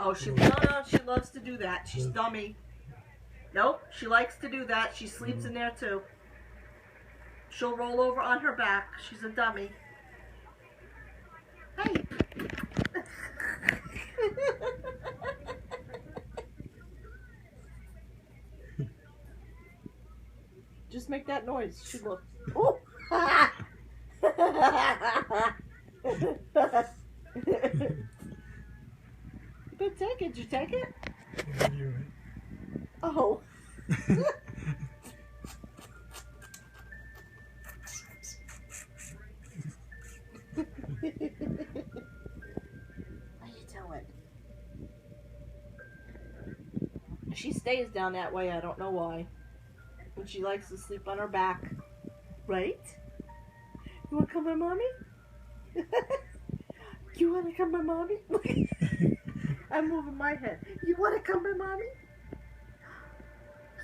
Oh, no, she loves to do that. She's dummy. Nope, she likes to do that. She sleeps in there too. She'll roll over on her back. She's a dummy. Hey. Just make that noise. She looks. Oh! You take it. Did you take it? Oh. How you doing? She stays down that way. I don't know why. And she likes to sleep on her back. Right? You want to come by mommy? You want to come by mommy? I'm moving my head. You want to come by mommy?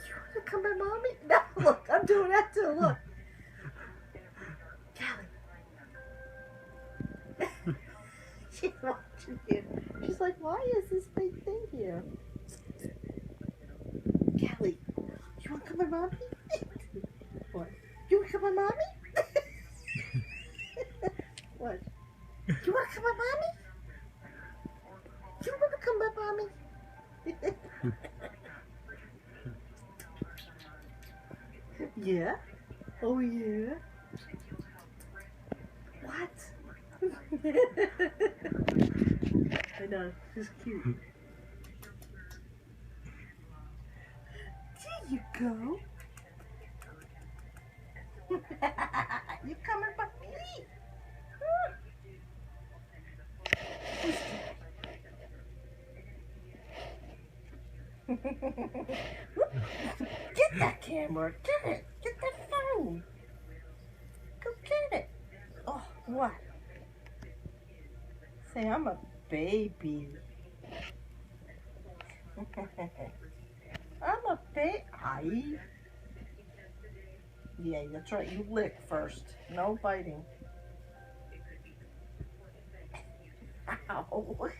You want to come by mommy? No, look, I'm doing that too. Look. Callie. She's watching you. She's like, why is this big thing here? Callie, you want to come by mommy? What? You want to come by mommy? What? You want to come by mommy? You want to come by mommy? Yeah? Oh yeah? What? I know, she's cute. There you go. You coming by me? Get that camera. Get it. Get that phone. Go get it. Oh, what? Say, I'm a baby. I'm a baby. Yeah, that's right. You lick first. No biting. Ow. What?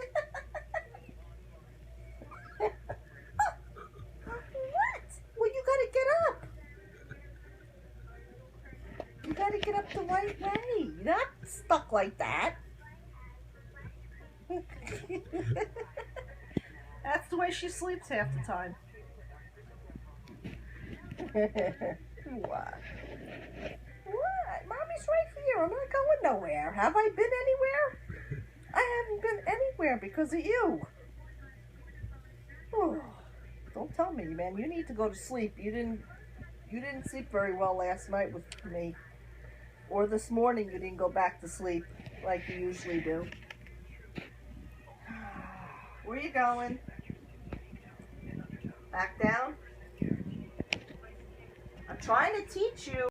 Well, you gotta get up. You gotta get up the right way. You're not stuck like that. That's the way she sleeps half the time. What? What? Mommy's right here. I'm not going nowhere. Have I been anywhere? I haven't been anywhere because of you. Oh, don't tell me, man. You need to go to sleep. You didn't sleep very well last night with me. Or this morning you didn't go back to sleep like you usually do. Where are you going? Back down? I'm trying to teach you.